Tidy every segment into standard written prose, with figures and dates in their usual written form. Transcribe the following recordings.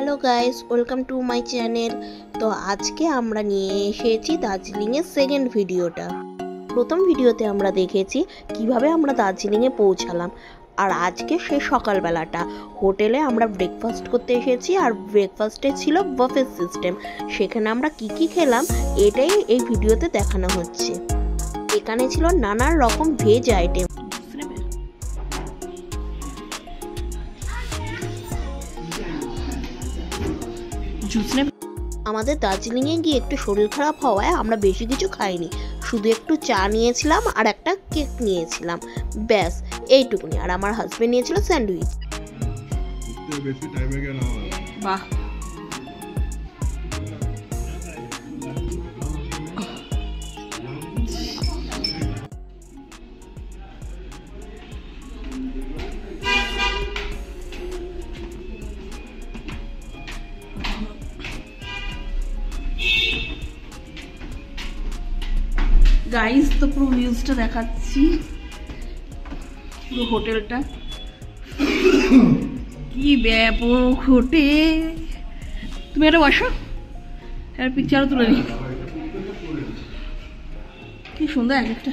Hello guys, welcome to my channel. तो आज के আমরা নিয়ে এসেছি দার্জিলিং এর সেকেন্ড ভিডিওটা। প্রথম ভিডিওতে আমরা দেখেছি কিভাবে আমরা দার্জিলিং এ পৌঁছালাম, আর আজকে সেই সকালবেলাটা হোটেলে আমরা ব্রেকফাস্ট করতে এসেছি। আর ব্রেকফাস্টে ছিল বাফে সিস্টেম। সেখানে আমরা কি কি খেলাম এটাই এই ভিডিওতে দেখানো হচ্ছে। এখানে ছিল নানা রকম ভেজ আইটেম। আমাদের দার্জিলিংয়ে গিয়ে একটু শরীর খারাপ হওয়ায় আমরা বেশি কিছু খাইনি, শুধু একটু চা নিয়েছিলাম আর একটা কেক নিয়েছিলাম, ব্যাস এইটুকুনি। আর আমার হাজবেন্ড নিয়েছিল স্যান্ডউইচ। বাহ, গাইস তো পুরো ভিউজটা দেখাচ্ছি, পুরো হোটেলটা কি ব্যাপক হোটেল। তুমি একটা বসো, একটা পিকচারও তুলে নি। কি সুন্দর এক একটা।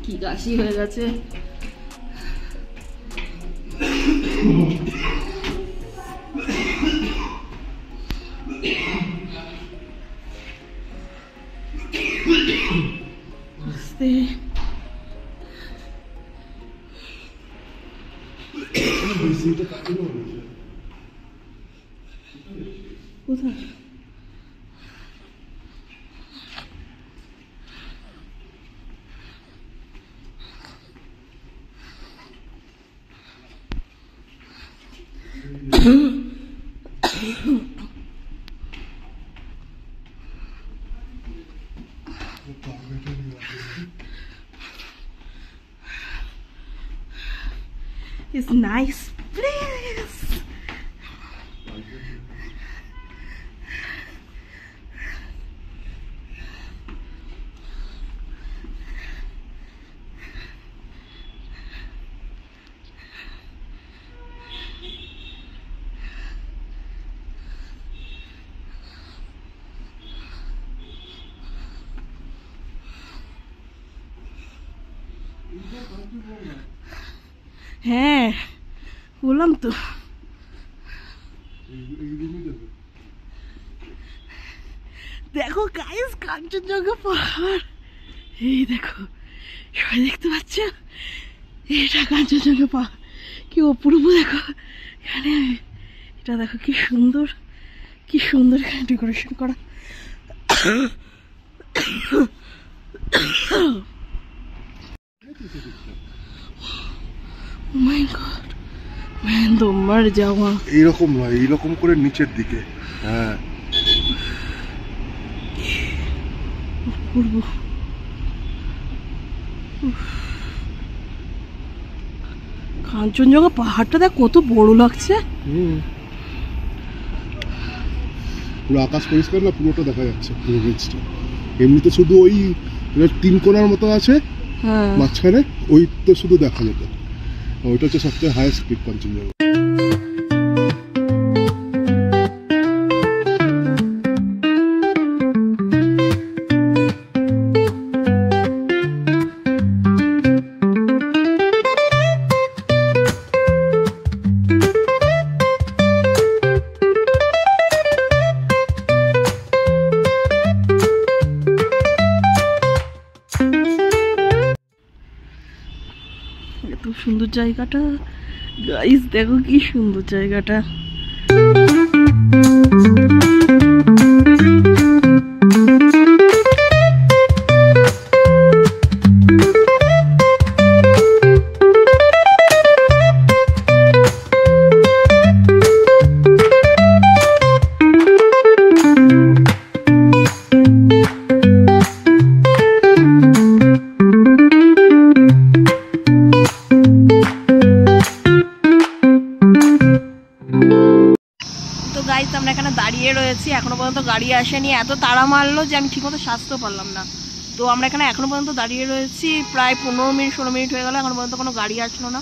কি কাশি হয়ে গেছে। কোথায় It's nice place. হ্যাঁ বললাম তো, দেখো গাইস কাঞ্চনজঙ্ঘা পাহাড়। এই দেখো সবাই দেখতে পাচ্ছ, এটা কাঞ্চনজঙ্ঘা পাহাড়। কি অপূর্ব দেখো এখানে। এটা দেখো কি সুন্দর, কি সুন্দর এখানে ডেকোরেশন করা। Oh my God, man, তো মার যাওয়া এইরকম নয়, এইরকম করে নিচের দিকে। হ্যাঁ কাঞ্চনজঙ্ঘা পাহাড়টা দেখ কত বড় লাগছে। পুরো আকাশ পরিষ্কার না, পুরোটা দেখা যাচ্ছে পুরো রিজটা। এমনিতে শুধু ওই তিন কোণার মতো আছে মাঝখানে, ওই তো শুধু দেখা যেত। ওইটা হচ্ছে সবচেয়ে হাইয়েস্ট পিক কাঞ্চনজঙ্ঘা। এত সুন্দর জায়গাটা গাইস, দেখো কি সুন্দর জায়গাটা। গাইস আমরা এখানে দাঁড়িয়ে রয়েছি, এখনো পর্যন্ত গাড়ি আসেনি। এত তাড়া মারলো যে আমি ঠিকমতো সাজতেও পারলাম না। তো আমরা এখানে এখনো পর্যন্ত দাঁড়িয়ে রয়েছি, প্রায় 15-16 মিনিট হয়ে গেল, এখনো পর্যন্ত কোনো গাড়ি আসলো না।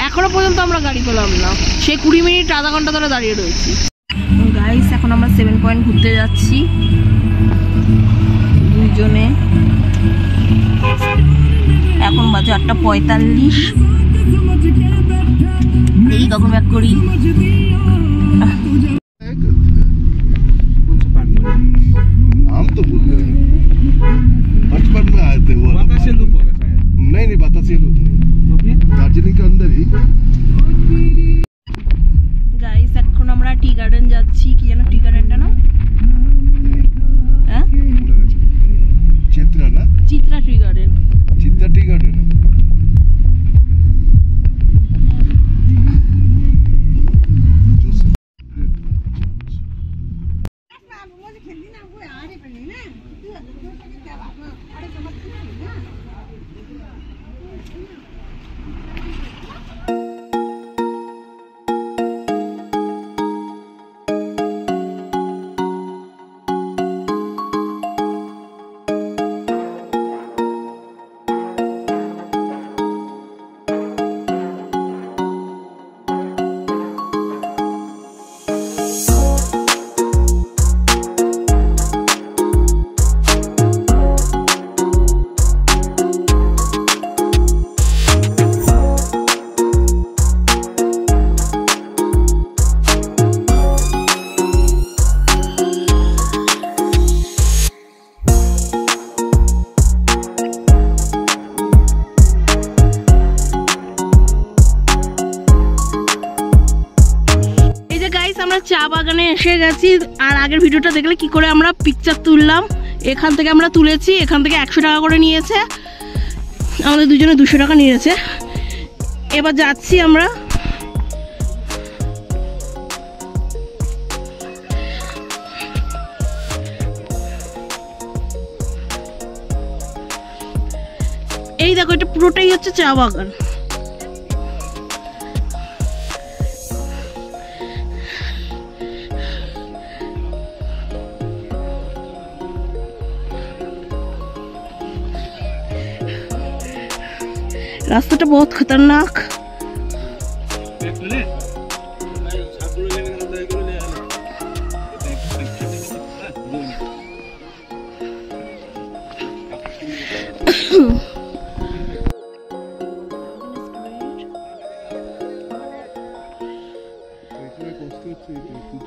এখনো পর্যন্ত আমরা গাড়ি পেলাম না, সেই 20 মিনিট আধা ঘন্টা ধরে দাঁড়িয়ে রয়েছি। গাইস এখন আমরা 7 পয়েন্ট ঘুরতে যাচ্ছি দুইজনে। এখন বাজে 8:45। এই তখন ব্যাক করি। हम तो भूल गए बचपन में आए थे वो। बतासे लूप होगा शायद। नहीं बतासे लूप नहीं, दार्जिलिंग के अंदर ही। गाइस এখন আমরা টি গার্ডেন যাচ্ছি। কি জানো টি গার্ডেনটা না? হ্যাঁ चित्रा ना, Chitra tea garden. Chitra tea garden है। আমরা চা বাগানে এসে গেছি। আর আগের ভিডিওটা দেখলে কি করে আমরা পিকচার তুললাম, এখান থেকে আমরা তুলেছি। এখান থেকে 100 টাকা করে নিয়েছে, আমাদের দুজনে 200 টাকা নিয়েছে। এবার যাচ্ছি আমরা। এই দেখো এটা পুরোটাই হচ্ছে চা বাগান। रास्ता बहुत खतरनाक।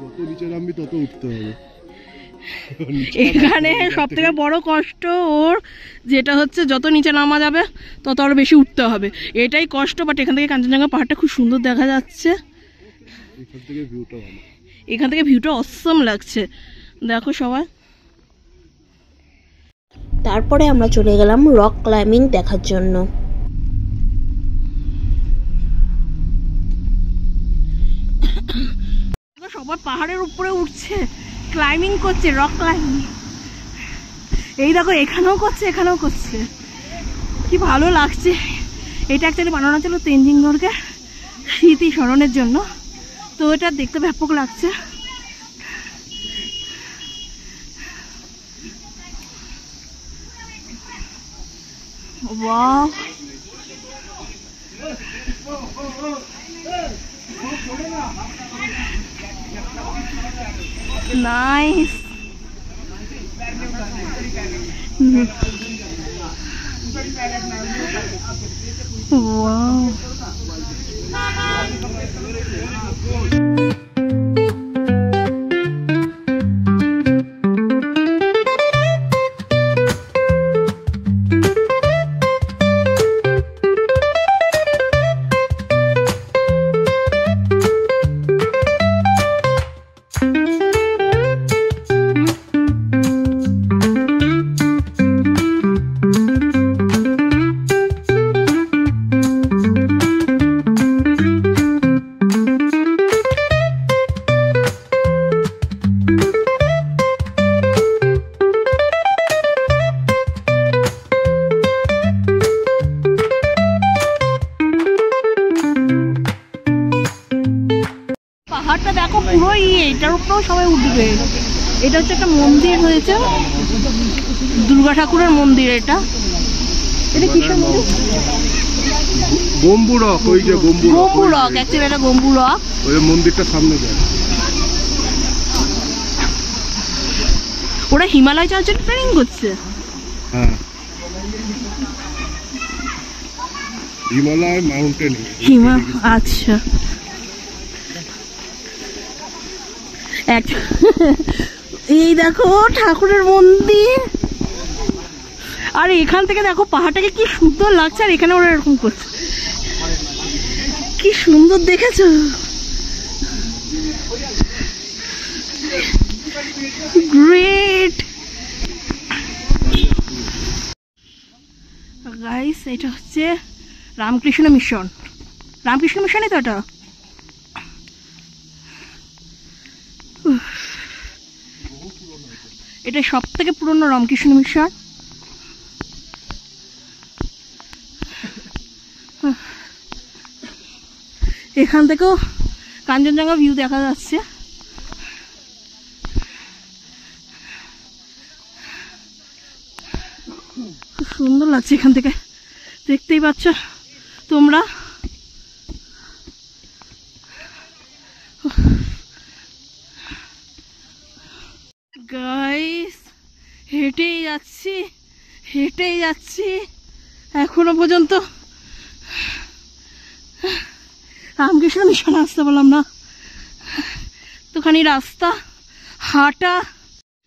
যত নিচে নামবি তত উঠতে হবে। এখানে সব থেকে বড় কষ্ট ওর যেটা হচ্ছে যত নিচে নামা যাবে তত আরো বেশি উঠতে হবে, এটাই কষ্ট। বাট এখান থেকে কাঞ্চনজঙ্ঘা পাহাড়টা খুব সুন্দর দেখা যাচ্ছে। এখান থেকে ভিউটা অসম লাগছে, দেখো সবাই। তারপরে আমরা চলে গেলাম রক ক্লাইম্বিং দেখার জন্য। সবাই পাহাড়ের উপরে উঠছে, ক্লাইম্বিং করছে, রক ক্লাইম্বিং। এই দেখো এখানেও করছে, এখানেও করছে, কি ভালো লাগছে। এটা অ্যাকচুয়ালি বানানো ছিল তেনজিং নরগের স্মৃতি স্মরণের জন্য, তো এটা দেখতে ব্যাপক লাগছে। Wow, nice. Wow. পুরো এটার উপরেও সবাই উঠবে। এটা হচ্ছে একটা মন্দির হয়েছে, দুর্গা ঠাকুরের মন্দির। এটা কিসের মন্দির? গম্বু রক, ওই যে গম্বু রক, অ্যাকচুয়ালি এটা গম্বু রক। ওই মন্দিরটা সামনে যায়। ওরা হিমালয় যাওয়ার জন্য ট্রেনিং করছে। হ্যাঁ, হিমালয় মাউন্টেন। আচ্ছা, এই দেখো ঠাকুরের মন্দির। আর এখান থেকে দেখো পাহাড়টাকে কি সুন্দর লাগছে। আর এখানে ওরা এরকম করছে, কি সুন্দর দেখেছো? গ্রেট গাইস, এটা হচ্ছে রামকৃষ্ণ মিশন। রামকৃষ্ণ মিশনই তো এটা। এটা সব থেকে পুরনো রামকৃষ্ণ মিশন। এখান থেকেও কাঞ্চনজঙ্ঘা ভিউ দেখা যাচ্ছে। খুব সুন্দর লাগছে এখান থেকে, দেখতেই পাচ্ছ তোমরা। গাইস, হেঁটেই যাচ্ছি এখনো পর্যন্ত। রামকৃষ্ণ মিশন আসতে বললাম না, একটুখানি রাস্তা হাঁটা।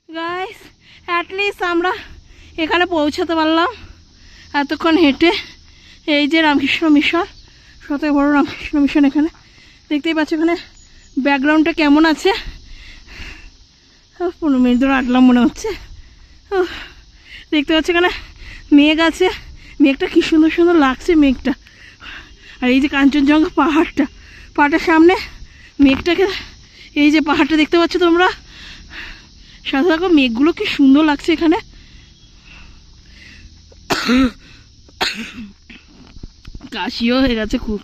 গাইস, অ্যাটলিস্ট আমরা এখানে পৌঁছাতে পারলাম এতক্ষণ হেঁটে। এই যে রামকৃষ্ণ মিশন, সবথেকে বড় রামকৃষ্ণ মিশন। এখানে দেখতেই পাচ্ছ এখানে ব্যাকগ্রাউন্ডটা কেমন আছে। 15 মিনিট ধরে আটলাম মনে হচ্ছে। দেখতে পাচ্ছ এখানে মেঘ আছে, মেঘটা কি সুন্দর সুন্দর লাগছে মেঘটা। আর এই যে কাঞ্চনজঙ্ঘা পাহাড়টার সামনে মেঘটাকে, এই যে পাহাড়টা দেখতে পাচ্ছ তোমরা, সাথে দেখো মেঘগুলো কি সুন্দর লাগছে এখানে। কাশিও হয়ে গেছে খুব।